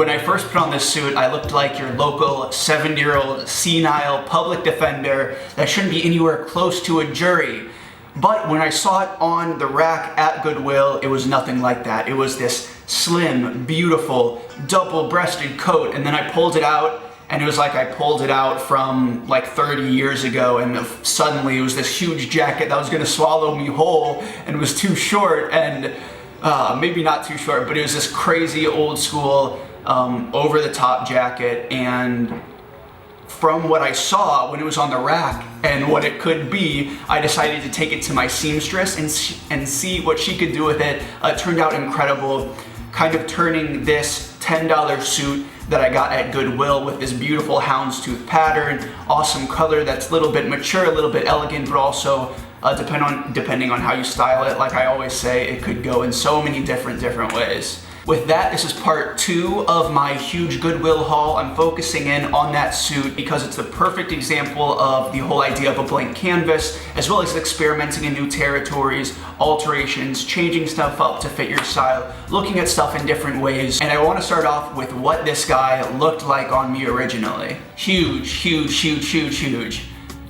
When I first put on this suit, I looked like your local 70-year-old senile public defender that shouldn't be anywhere close to a jury. But when I saw it on the rack at Goodwill, it was nothing like that. It was this slim, beautiful, double-breasted coat, and then I pulled it out, and it was like I pulled it out from like 30 years ago, and suddenly it was this huge jacket that was gonna swallow me whole, and was too short, and maybe not too short, but it was this crazy old school, over-the-top jacket, and from what I saw when it was on the rack and what it could be, I decided to take it to my seamstress and see what she could do with it. It turned out incredible, kind of turning this $10 suit that I got at Goodwill with this beautiful houndstooth pattern, awesome color that's a little bit mature, a little bit elegant, but also depending on how you style it, like I always say, it could go in so many different ways. With that, this is part 2 of my huge Goodwill haul. I'm focusing in on that suit because it's the perfect example of the whole idea of a blank canvas, as well as experimenting in new territories, alterations, changing stuff up to fit your style, looking at stuff in different ways. And I want to start off with what this guy looked like on me originally. Huge, huge, huge, huge, huge.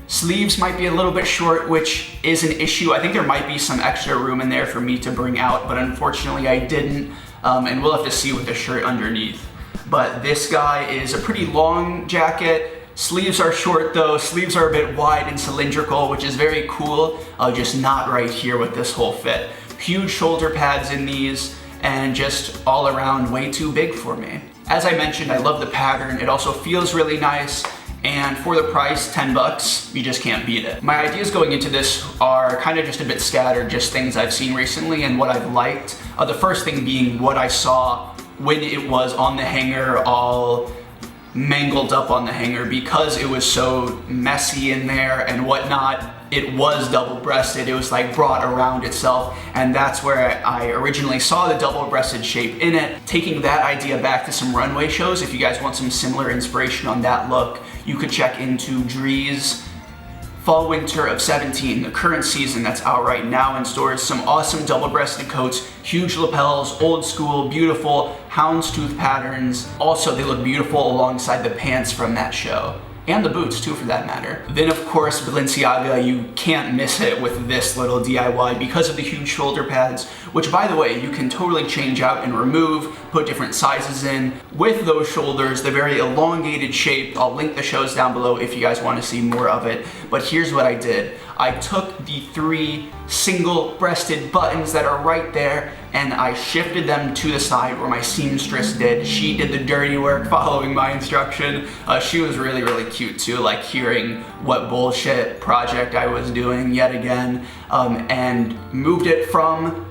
Sleeves might be a little bit short, which is an issue. I think there might be some extra room in there for me to bring out, but unfortunately I didn't. And we'll have to see with the shirt underneath. But this guy is a pretty long jacket. Sleeves are short though. Sleeves are a bit wide and cylindrical, which is very cool. Just not right here with this whole fit. Huge shoulder pads in these, and just all around way too big for me. As I mentioned, I love the pattern. It also feels really nice. And for the price, 10 bucks, you just can't beat it. My ideas going into this are kind of just a bit scattered, just things I've seen recently and what I've liked. The first thing being what I saw when it was on the hanger, all mangled up on the hanger, because it was so messy in there and whatnot. It was double-breasted, it was like brought around itself, and that's where I originally saw the double-breasted shape in it. Taking that idea back to some runway shows, if you guys want some similar inspiration on that look, you could check into Dree's Fall Winter of 17, the current season that's out right now in stores. Some awesome double-breasted coats, huge lapels, old school, beautiful houndstooth patterns. Also, they look beautiful alongside the pants from that show. And the boots too, for that matter. Then of course, Balenciaga, you can't miss it with this little DIY because of the huge shoulder pads, which by the way, you can totally change out and remove, put different sizes in. With those shoulders, the very elongated shape, I'll link the shows down below if you guys want to see more of it. But here's what I did. I took the 3 single-breasted buttons that are right there and I shifted them to the side where my seamstress did. She did the dirty work following my instruction. She was really, really cute too, like hearing what bullshit project I was doing yet again, and moved it from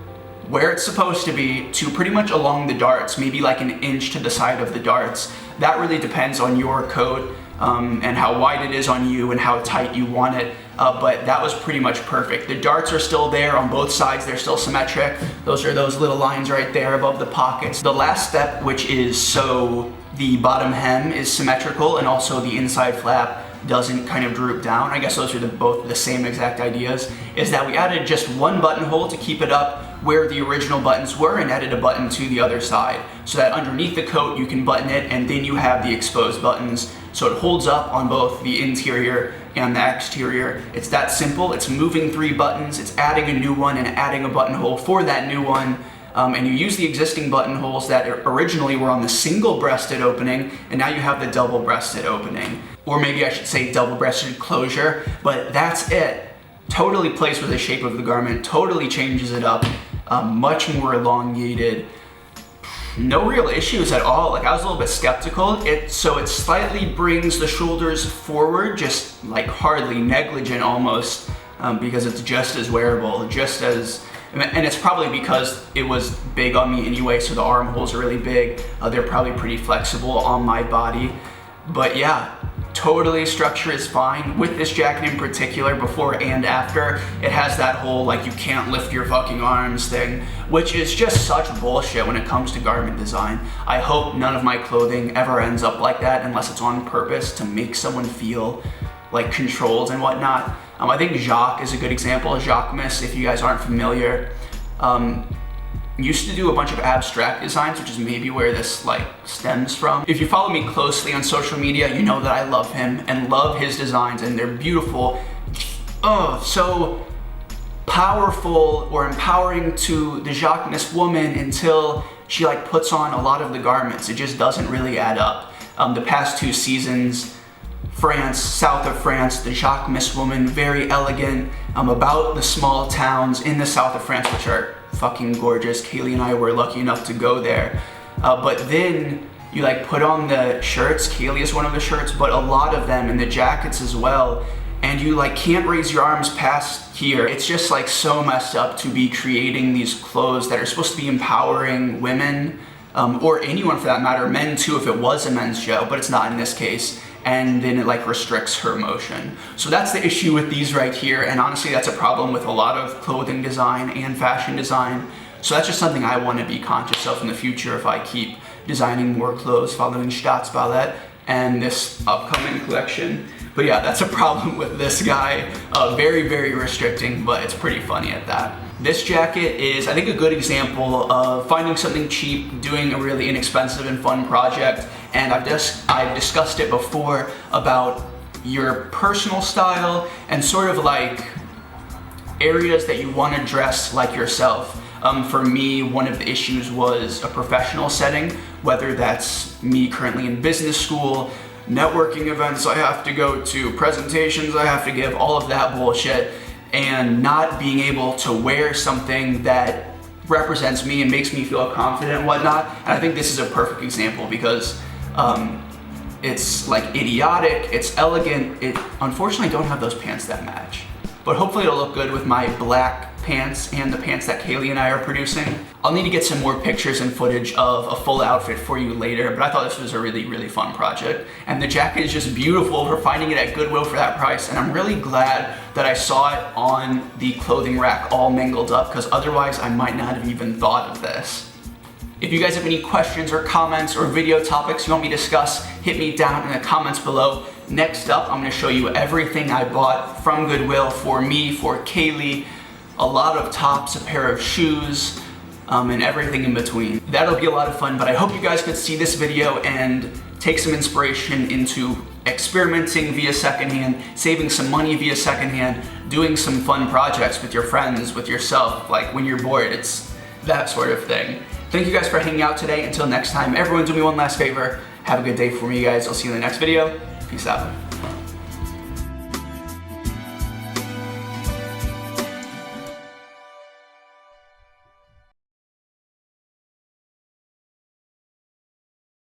where it's supposed to be to pretty much along the darts, maybe like an inch to the side of the darts. That really depends on your coat and how wide it is on you and how tight you want it. But that was pretty much perfect. The darts are still there on both sides, they're still symmetric. Those are those little lines right there above the pockets. The last step, which is so the bottom hem is symmetrical and also the inside flap doesn't kind of droop down. I guess those are both the same exact ideas, is that we added just one buttonhole to keep it up where the original buttons were and added a button to the other side. So that underneath the coat you can button it and then you have the exposed buttons. So it holds up on both the interior and the exterior. It's that simple. It's moving 3 buttons, it's adding a new one and adding a buttonhole for that new one. And you use the existing buttonholes that originally were on the single-breasted opening, and now you have the double-breasted opening. Or maybe I should say double-breasted closure, but that's it. Totally plays with the shape of the garment, totally changes it up, much more elongated. No real issues at all. Like, I was a little bit skeptical. So it slightly brings the shoulders forward, just like hardly negligent almost, because it's just as wearable, just as, and it's probably because it was big on me anyway, so the armholes are really big. They're probably pretty flexible on my body. But yeah, totally structure is fine. With this jacket in particular, before and after, it has that whole like you can't lift your fucking arms thing, which is just such bullshit when it comes to garment design. I hope none of my clothing ever ends up like that unless it's on purpose to make someone feel like controlled and whatnot. I think Jacques is a good example. Jacquemus, if you guys aren't familiar. used to do a bunch of abstract designs, which is maybe where this like stems from. If you follow me closely on social media, you know that I love him and love his designs, and they're beautiful. Oh, so powerful or empowering to the Jacquemus woman until she like puts on a lot of the garments. It just doesn't really add up. The past 2 seasons, France, south of France, the Jacquemus woman, very elegant, about the small towns in the south of France, which are fucking gorgeous. Kaylee and I were lucky enough to go there. But then you like put on the shirts, Kaylee is one of the shirts, but a lot of them, and the jackets as well, and you like can't raise your arms past here. It's just like so messed up to be creating these clothes that are supposed to be empowering women, or anyone for that matter, men too if it was a men's show, but it's not in this case. And then it like restricts her motion. So that's the issue with these right here, and honestly that's a problem with a lot of clothing design and fashion design. So that's just something I want to be conscious of in the future if I keep designing more clothes following Staatsballett and this upcoming collection. But yeah, that's a problem with this guy. Very, very restricting, but it's pretty funny at that. This jacket is, I think, a good example of finding something cheap, doing a really inexpensive and fun project. And I've discussed it before about your personal style and sort of like areas that you want to dress like yourself. For me, one of the issues was a professional setting, whether that's me currently in business school, networking events I have to go to, presentations I have to give, all of that bullshit, and not being able to wear something that represents me and makes me feel confident and whatnot. And I think this is a perfect example because it's like idiotic, it's elegant. It unfortunately don't have those pants that match, but hopefully it'll look good with my black pants and the pants that Kaylee and I are producing. I'll need to get some more pictures and footage of a full outfit for you later, but I thought this was a really, really fun project. And the jacket is just beautiful for finding it at Goodwill for that price, and I'm really glad that I saw it on the clothing rack all mangled up, because otherwise I might not have even thought of this. If you guys have any questions or comments or video topics you want me to discuss, hit me down in the comments below. Next up, I'm gonna show you everything I bought from Goodwill for me, for Kaylee, a lot of tops, a pair of shoes, and everything in between. That'll be a lot of fun, but I hope you guys could see this video and take some inspiration into experimenting via secondhand, saving some money via secondhand, doing some fun projects with your friends, with yourself, like when you're bored, it's that sort of thing. Thank you guys for hanging out today. Until next time, everyone do me one last favor. Have a good day for me, guys. I'll see you in the next video. Peace out.